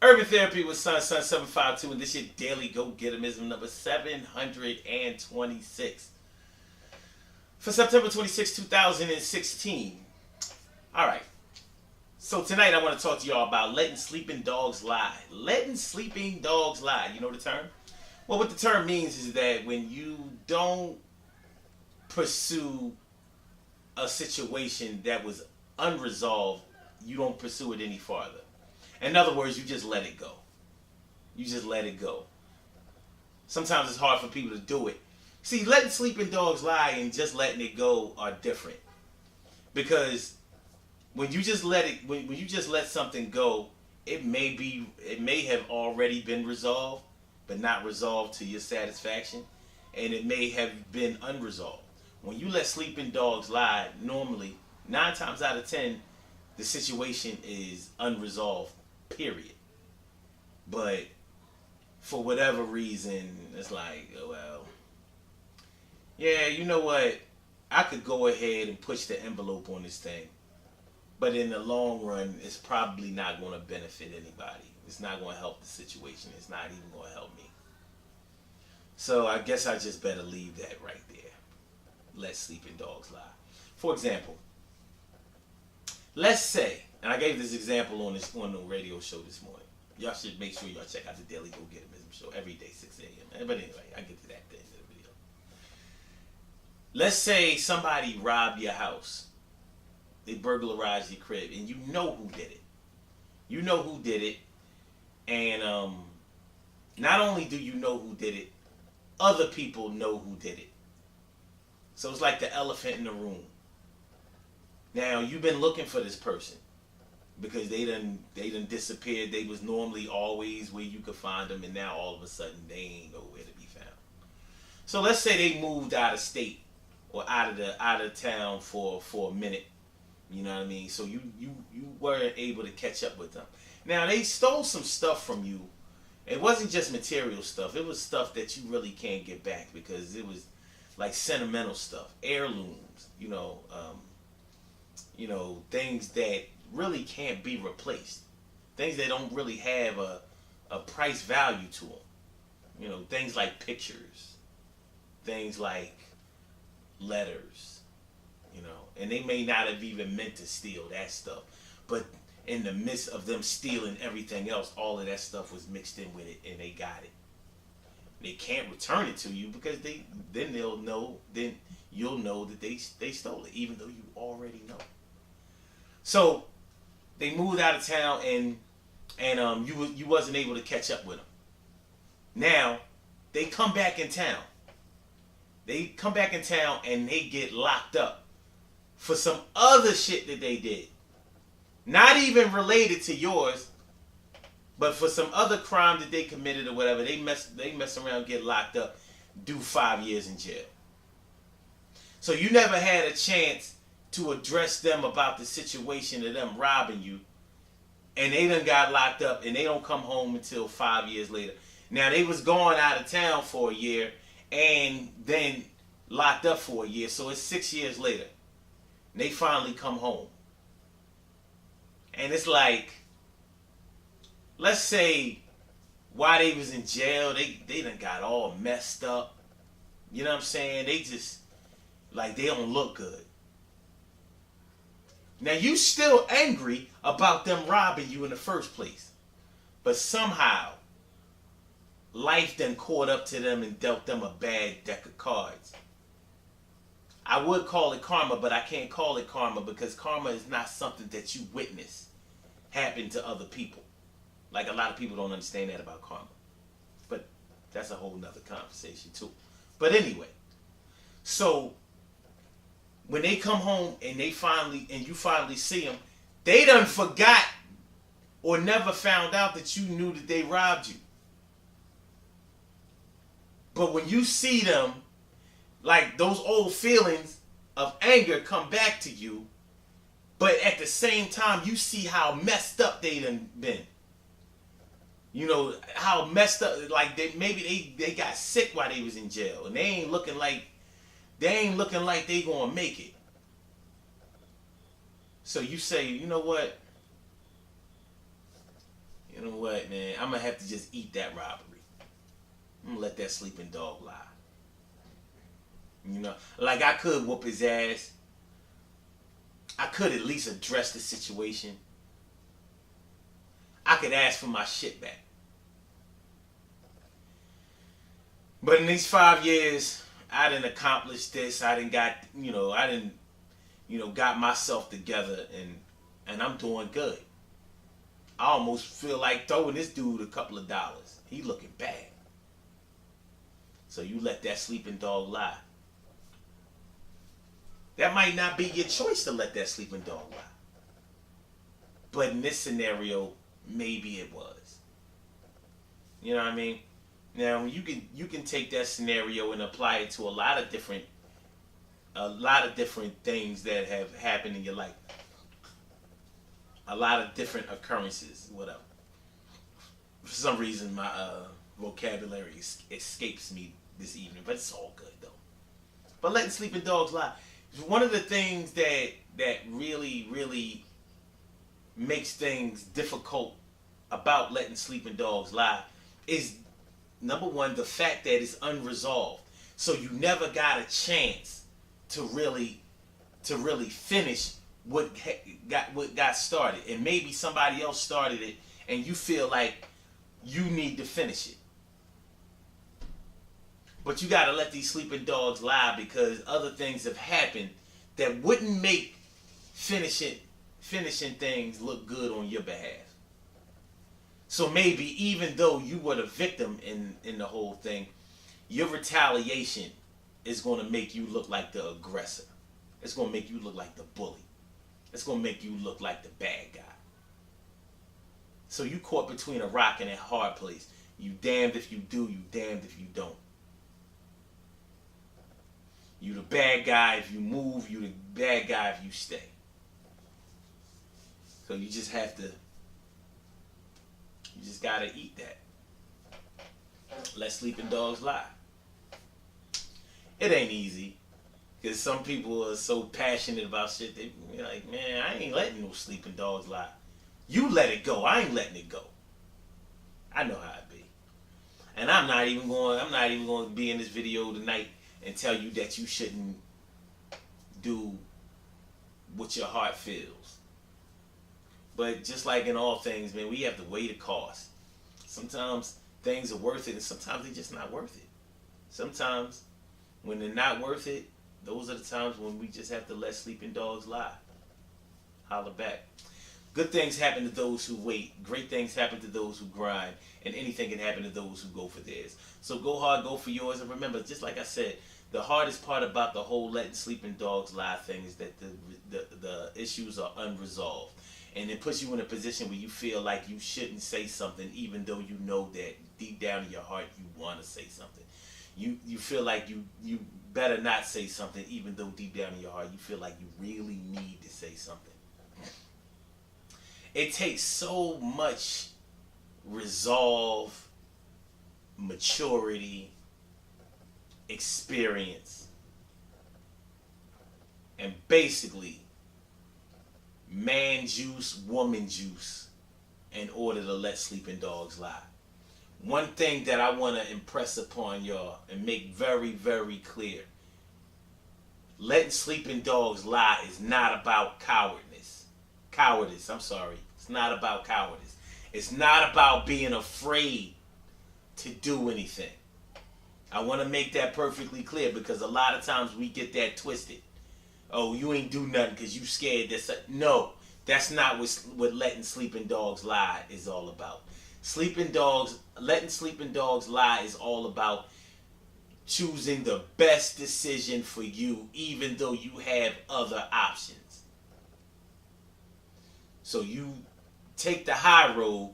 Urban Therapy with Sun 752, and this your daily go getimism number 726 for September 26, 2016. All right. So tonight I want to talk to y'all about letting sleeping dogs lie. Letting sleeping dogs lie. You know the term? Well, what the term means is that when you don't pursue a situation that was unresolved, you don't pursue it any farther. In other words, you just let it go. You just let it go. Sometimes it's hard for people to do it. See, letting sleeping dogs lie and just letting it go are different. Because when you just let it, when you just let something go, it may have already been resolved, but not resolved to your satisfaction, and it may have been unresolved. When you let sleeping dogs lie, normally 9 times out of 10, the situation is unresolved. Period. But for whatever reason, it's like, oh, well, yeah, you know what? I could go ahead and push the envelope on this thing. But in the long run, it's probably not going to benefit anybody. It's not going to help the situation. It's not even going to help me. So I guess I just better leave that right there. Let sleeping dogs lie. For example, let's say, and I gave this example on the radio show this morning. Y'all should make sure y'all check out the Daily Go Getimism show every day, 6 a.m. But anyway, I get to that at the end of the video. Let's say somebody robbed your house. They burglarized your crib, and you know who did it. You know who did it, and not only do you know who did it, other people know who did it. So it's like the elephant in the room. Now, you've been looking for this person because they done disappeared. They was normally always where you could find them, and now all of a sudden they ain't nowhere to be found. So let's say they moved out of state or out of town for a minute. You know what I mean? So you weren't able to catch up with them. Now, they stole some stuff from you. It wasn't just material stuff. It was stuff that you really can't get back because it was like sentimental stuff, heirlooms, things that really can't be replaced, things that don't really have a price value to them. Things like pictures, things like letters, and they may not have even meant to steal that stuff, but in the midst of them stealing everything else, all of that stuff was mixed in with it, and they got it. They can't return it to you because you'll know that they stole it, even though you already know. So they moved out of town, and you wasn't able to catch up with them. Now they come back in town. They come back in town and they get locked up for some other shit that they did. Not even related to yours, but for some other crime that they committed or whatever. They mess around, get locked up, do 5 years in jail. So you never had a chance to address them about the situation of them robbing you, and they done got locked up, and they don't come home until 5 years later. Now, they was gone out of town for a year and then locked up for a year, so it's 6 years later. And they finally come home. And it's like, let's say while they was in jail, they done got all messed up. You know what I'm saying? They just, like, they don't look good. Now, you still angry about them robbing you in the first place. But somehow, life done caught up to them and dealt them a bad deck of cards. I would call it karma, but I can't call it karma because karma is not something that you witness happen to other people. Like, a lot of people don't understand that about karma. But that's a whole nother conversation too. But anyway, so when they come home and you finally see them, they done forgot or never found out that you knew that they robbed you. But when you see them, like, those old feelings of anger come back to you, but at the same time, you see how messed up they done been. How messed up, like, they got sick while they was in jail, and they ain't looking like they gonna make it. So you say, you know what? that, man, I'm gonna have to just eat that robbery. I'm gonna let that sleeping dog lie. You know, like I could whoop his ass. I could at least address the situation. I could ask for my shit back. But in these 5 years, I didn't accomplish this. I didn't got, got myself together, and I'm doing good. I almost feel like throwing this dude a couple of dollars. He looking bad. So you let that sleeping dog lie. That might not be your choice to let that sleeping dog lie. But in this scenario, maybe it was. You know what I mean? Now you can take that scenario and apply it to a lot of different things that have happened in your life. A lot of different occurrences, whatever. For some reason, my vocabulary escapes me this evening, but it's all good though. But letting sleeping dogs lie. One of the things that really, really makes things difficult about letting sleeping dogs lie is, number one, the fact that it's unresolved. So you never got a chance to really finish what got started, and maybe somebody else started it, and you feel like you need to finish it. But you got to let these sleeping dogs lie because other things have happened that wouldn't make finishing things look good on your behalf. So maybe even though you were the victim in the whole thing, your retaliation is going to make you look like the aggressor. It's going to make you look like the bully. It's going to make you look like the bad guy. So you caught between a rock and a hard place. You damned if you do, you damned if you don't. You the bad guy if you move, you the bad guy if you stay. So you just gotta eat that. Let sleeping dogs lie. It ain't easy. Because some people are so passionate about shit, they be like, man, I ain't letting no sleeping dogs lie. You let it go, I ain't letting it go. I know how it be. And I'm not even going to be in this video tonight and tell you that you shouldn't do what your heart feels. But just like in all things, man, we have to weigh the cost. Sometimes things are worth it, and sometimes they're just not worth it. Sometimes when they're not worth it, those are the times when we just have to let sleeping dogs lie. Holler back. Good things happen to those who wait. Great things happen to those who grind. And anything can happen to those who go for theirs. So go hard, go for yours. And remember, just like I said, the hardest part about the whole letting sleeping dogs lie thing is that the issues are unresolved. And it puts you in a position where you feel like you shouldn't say something, even though you know that deep down in your heart you want to say something. You feel like you better not say something, even though deep down in your heart you feel like you really need to say something. It takes so much resolve, maturity, experience, and basically man juice, woman juice in order to let sleeping dogs lie. One thing that I want to impress upon y'all and make very, very clear: letting sleeping dogs lie is not about cowardice. It's not about cowardice. It's not about being afraid to do anything. I want to make that perfectly clear because a lot of times we get that twisted. Oh, you ain't do nothing because you scared this. No, that's not what letting sleeping dogs lie is all about. Letting sleeping dogs lie is all about choosing the best decision for you, even though you have other options. So you take the high road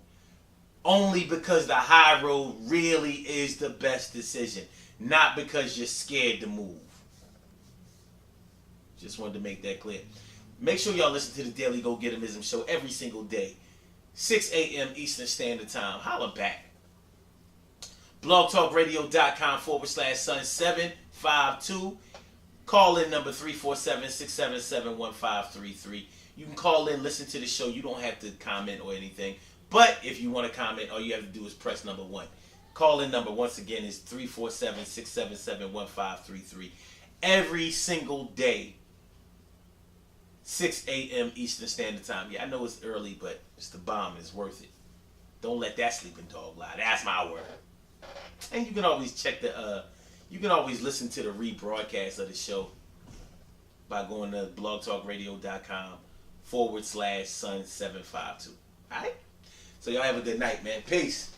only because the high road really is the best decision, not because you're scared to move. Just wanted to make that clear. Make sure y'all listen to the Daily Go Getimism show every single day, 6 a.m. Eastern Standard Time. Holla back. blogtalkradio.com/Sun752. Call in number 347-677-1533. You can call in, listen to the show. You don't have to comment or anything. But if you want to comment, all you have to do is press number 1. Call-in number, once again, is 347-677-1533. Every single day, 6 a.m. Eastern Standard Time. Yeah, I know it's early, but it's the bomb. It's worth it. Don't let that sleeping dog lie. That's my word. And you can always check you can always listen to the rebroadcast of the show by going to blogtalkradio.com/Sun752. Alright? So y'all have a good night, man. Peace.